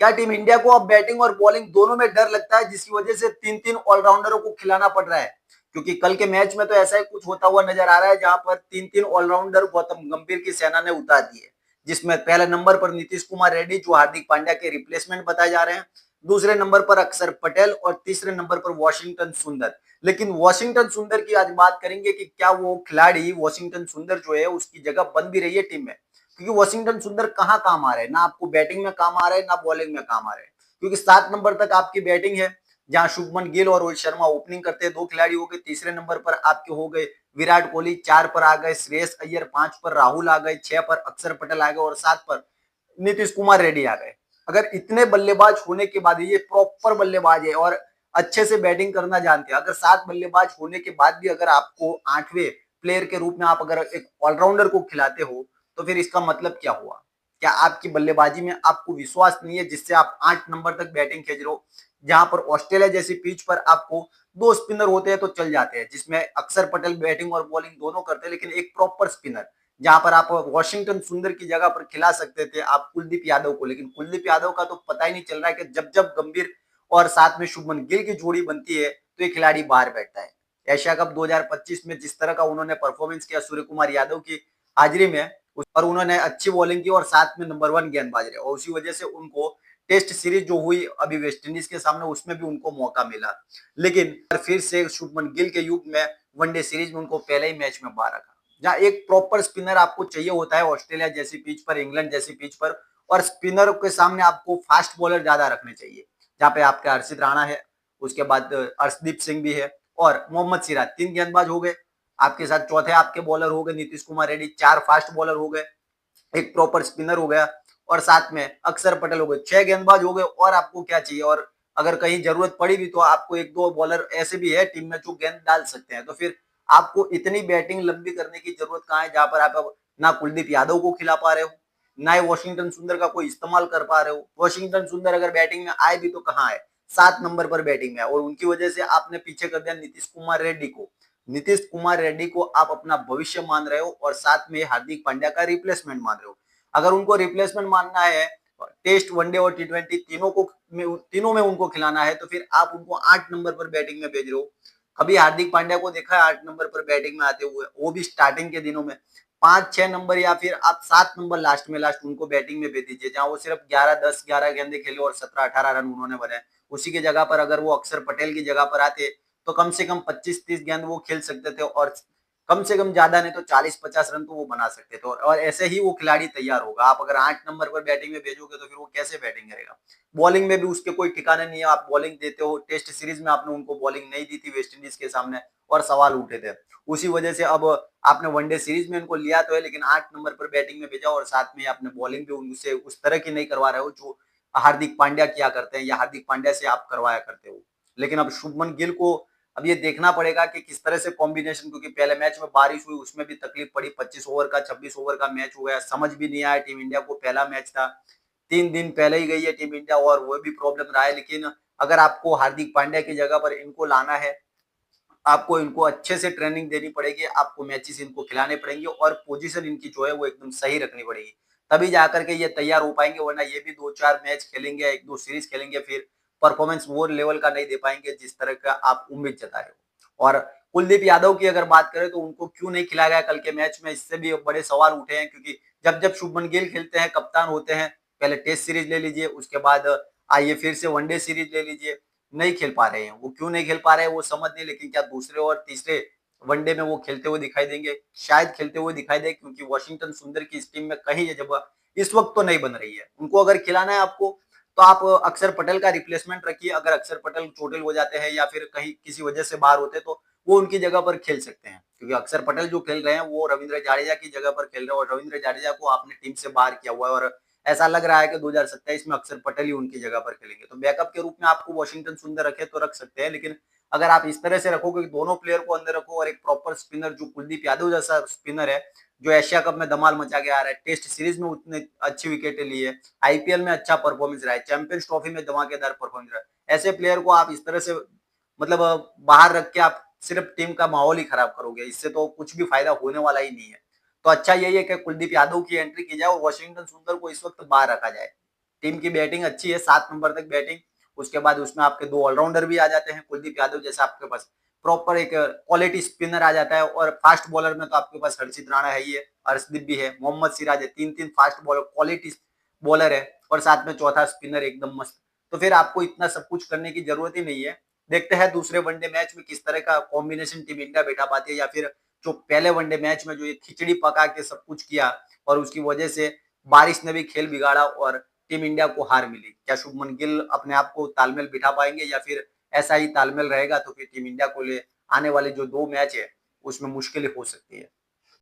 क्या team India को अब बैटिंग और बॉलिंग दोनों में डर लगता है, जिसकी वजह से तीन तीन ऑलराउंडरों को खिलाना पड़ रहा है? क्योंकि कल के मैच में तो ऐसा ही कुछ होता हुआ नजर आ रहा है, जहां पर तीन तीन ऑलराउंडर गौतम गंभीर की सेना ने उतार दिए, जिसमें पहले नंबर पर नीतीश कुमार रेड्डी जो हार्दिक पांड्या के रिप्लेसमेंट बताए जा रहे हैं, दूसरे नंबर पर अक्षर पटेल और तीसरे नंबर पर वॉशिंगटन सुंदर। लेकिन वॉशिंगटन सुंदर की आज बात करेंगे कि क्या वो खिलाड़ी वॉशिंगटन सुंदर जो है उसकी जगह बन भी रही है टीम में, क्योंकि वॉशिंगटन सुंदर कहाँ काम आ रहे हैं, ना आपको बैटिंग में काम आ रहे हैं ना बॉलिंग में काम आ रहे हैं। क्योंकि 7 नंबर तक आपकी बैटिंग है, जहां शुभमन गिल और रोहित शर्मा ओपनिंग करते हैं, 2 खिलाड़ी हो गए। तीसरे नंबर पर आपके हो गए विराट कोहली, 4 पर आ गए श्रेयस अय्यर, 5 पर राहुल आ गए, 6 पर अक्षर पटेल आ गए और 7 पर नीतीश कुमार रेड्डी आ गए। अगर इतने बल्लेबाज होने के बाद, ये प्रॉपर बल्लेबाज है और अच्छे से बैटिंग करना जानते हैं, अगर 7 बल्लेबाज होने के बाद भी अगर आपको 8वें प्लेयर के रूप में आप अगर एक ऑलराउंडर को खिलाते हो, तो फिर इसका मतलब क्या हुआ? क्या आपकी बल्लेबाजी में आपको विश्वास नहीं है, जिससे आप 8 नंबर तक बैटिंग खेच रहे हो? जहां पर ऑस्ट्रेलिया जैसी पिच पर आपको 2 स्पिनर होते हैं तो चल जाते हैं, जिसमें अक्षर पटेल बैटिंग और बॉलिंग दोनों करते हैं, लेकिन एक प्रॉपर स्पिनर, जहां पर आप वॉशिंगटन सुंदर की जगह पर खिला सकते थे आप कुलदीप यादव को। लेकिन कुलदीप यादव का तो पता ही नहीं चल रहा है कि जब जब गंभीर और साथ में शुभमन गिल की जोड़ी बनती है तो ये खिलाड़ी बाहर बैठता है। एशिया कप 2025 में जिस तरह का उन्होंने परफॉर्मेंस किया सूर्य कुमार यादव की हाजिरी में, और उन्होंने अच्छी बॉलिंग की और साथ में नंबर 1 गेंदबाज रहे, और उसी वजह से उनको टेस्ट सीरीज जो हुई अभी वेस्ट इंडीज के सामने, उसमें भी उनको मौका मिला। लेकिन फिर से शुभमन गिल के युग में वनडे सीरीज में उनको पहले ही मैच में बाहर रखा। जहां एक प्रॉपर स्पिनर आपको चाहिए होता है ऑस्ट्रेलिया जैसी पिच पर, इंग्लैंड जैसी पिच पर, और स्पिनर के सामने आपको फास्ट बॉलर ज्यादा रखने चाहिए, जहां पे आपके हर्षित राणा है, उसके बाद अर्शदीप सिंह भी है और मोहम्मद सिराज, 3 गेंदबाज हो गए। आपके साथ चौथे आपके बॉलर हो गए नीतीश कुमार रेड्डी, 4 फास्ट बॉलर हो गए, एक प्रॉपर स्पिनर हो गया, और साथ में अक्षर पटेल हो गए, 6 गेंदबाज हो गए। और आपको क्या चाहिए? और अगर कहीं जरूरत पड़ी भी तो आपको एक दो बॉलर ऐसे भी है टीम में जो गेंद डाल सकते हैं। तो फिर आपको इतनी बैटिंग लंबी करने की जरूरत कहाँ है, जहां पर आप अब ना कुलदीप यादव को खिला पा रहे हो, ना ही वॉशिंगटन सुंदर का कोई इस्तेमाल कर पा रहे हो। वॉशिंगटन सुंदर अगर बैटिंग में आए भी तो कहाँ है? 7 नंबर पर बैटिंग में है, और उनकी वजह से आपने पीछे कर दिया नीतीश कुमार रेड्डी को। नीतीश कुमार रेड्डी को आप अपना भविष्य मान रहे हो और साथ में हार्दिक पांड्या का रिप्लेसमेंट मान रहे हो। अगर उनको रिप्लेसमेंट मानना है, टेस्ट, वनडे और टी20 तीनों में उनको खिलाना है, तो फिर आप उनको 8 नंबर पर बैटिंग में भेज रहे हो। कभी हार्दिक पांड्या को देखा है 8 नंबर पर बैटिंग में आते हुए, वो भी स्टार्टिंग के दिनों में? 5-6 नंबर या फिर आप 7 नंबर लास्ट उनको बैटिंग में भेज दीजिए, जहां वो सिर्फ 11-10-11 गेंदे खेले और 17-18 रन उन्होंने बनाए। उसी की जगह पर अगर वो अक्षर पटेल की जगह पर आते तो कम से कम 25-30 गेंद वो खेल सकते थे, और कम से कम ज्यादा नहीं तो 40-50 रन तो वो बना सकते थे, और ऐसे ही वो खिलाड़ी तैयार होगा। आप अगर 8 नंबर पर बैटिंग में भेजोगे तो फिर वो कैसे बैटिंग करेगा? बॉलिंग में भी उसके कोई ठिकाने नहीं है, आप बॉलिंग देते हो। टेस्ट सीरीज में आपने उनको बॉलिंग नहीं दी थी वेस्ट इंडीज के सामने, और सवाल उठे थे। उसी वजह से अब आपने वनडे सीरीज में इनको लिया तो है, लेकिन 8 नंबर पर बैटिंग में भेजा, और साथ में आपने बॉलिंग भी उनसे उस तरह की नहीं करवा रहे हो जो हार्दिक पांड्या किया करते हैं, या हार्दिक पांड्या से आप करवाया करते हो। लेकिन अब शुभमन गिल को अब ये देखना पड़ेगा कि किस तरह से कॉम्बिनेशन, क्योंकि पहले मैच में बारिश हुई, उसमें भी तकलीफ पड़ी। 25 ओवर का 26 ओवर का मैच हो गया, समझ भी नहीं आया टीम इंडिया को। पहला मैच था, 3 दिन पहले ही गई है टीम इंडिया, और वो भी प्रॉब्लम रहा है। लेकिन अगर आपको हार्दिक पांड्या की जगह पर इनको लाना है, आपको इनको अच्छे से ट्रेनिंग देनी पड़ेगी, आपको मैचेस इनको खिलाने पड़ेंगे, और पोजीशन इनकी जो है वो एकदम सही रखनी पड़ेगी, तभी जाकर के ये तैयार हो पाएंगे। वरना ये भी 2-4 मैच खेलेंगे, 1-2 सीरीज खेलेंगे, फिर परफॉर्मेंस वो लेवल का नहीं दे पाएंगे जिस तरह का आप उम्मीद जता रहे हो। और कुलदीप यादव की अगर बात करें तो उनको क्यों नहीं खिलाया गया कल के मैच में, इससे भी बड़े सवाल उठे हैं। क्योंकि जब जब शुभमन गिल खेलते हैं, कप्तान होते हैं, पहले टेस्ट सीरीज ले लीजिए, उसके बाद आइए फिर से वनडे सीरीज ले लीजिए, नहीं खेल पा रहे हैं। वो क्यों नहीं खेल पा रहे हैं वो समझ नहीं, लेकिन क्या दूसरे और तीसरे वनडे में वो खेलते हुए दिखाई देंगे? शायद खेलते हुए दिखाई दे, क्योंकि वॉशिंगटन सुंदर की इस टीम में कहीं ये जगह इस वक्त तो नहीं बन रही है। उनको अगर खिलाना है आपको, तो आप अक्षर पटेल का रिप्लेसमेंट रखिए। अगर अक्षर पटेल चोटिल हो जाते हैं या फिर कहीं किसी वजह से बाहर होते तो वो उनकी जगह पर खेल सकते हैं, क्योंकि अक्षर पटेल जो खेल रहे हैं वो रविंद्र जाडेजा की जगह पर खेल रहे हैं, और रविंद्र जाडेजा को आपने टीम से बाहर किया हुआ है, और ऐसा लग रहा है कि 2027 में अक्षर पटेल ही उनकी जगह पर खेलेंगे। तो बैकअप के रूप में आपको वॉशिंगटन सुंदर रखे तो रख सकते हैं, लेकिन अगर आप इस तरह से रखोगे कि दोनों प्लेयर को अंदर रखो, और एक प्रॉपर स्पिनर जो कुलदीप यादव जैसा स्पिनर है, जो एशिया कप में धमाल मचा के आ रहा है, टेस्ट सीरीज में उतने अच्छी विकेटें ली है, आईपीएल में अच्छा परफॉर्मेंस रहा है, चैंपियंस ट्रॉफी में धमाकेदार परफॉर्मेंस रहा है, ऐसे प्लेयर को आप इस तरह से मतलब बाहर रख के आप सिर्फ टीम का माहौल ही खराब करोगे, इससे तो कुछ भी फायदा होने वाला ही नहीं है। तो अच्छा यही है कि कुलदीप यादव की एंट्री की जाए और वॉशिंगटन सुंदर को इस वक्त बाहर रखा जाए। टीम की बैटिंग अच्छी है, 7 नंबर तक बैटिंग, उसके बाद उसमें आपके 2 ऑलराउंडर भी आ जाते हैं, कुलदीप यादव जैसा आपके पास प्रॉपर एक क्वालिटी स्पिनर आ जाता है, और फास्ट बॉलर में तो आपके पास हर्षित राणा है ही है, अर्शदीप भी है, मोहम्मद सिराज है, 3-3 फास्ट बॉलर क्वालिटी बॉलर है, और साथ में चौथा स्पिनर एकदम मस्त। तो फिर आपको इतना सब कुछ करने की जरूरत ही नहीं है। देखते हैं दूसरे वनडे मैच में किस तरह का कॉम्बिनेशन टीम इंडिया बैठा पाती है, या फिर जो पहले वनडे मैच में जो ये खिचड़ी पका के सब कुछ किया और उसकी वजह से बारिश ने भी खेल बिगाड़ा और टीम इंडिया को हार मिली। क्या शुभमन गिल अपने आप को तालमेल बिठा पाएंगे, या फिर ऐसा ही तालमेल रहेगा तो फिर टीम इंडिया को ले आने वाले जो 2 मैच है उसमें मुश्किलें हो सकती है।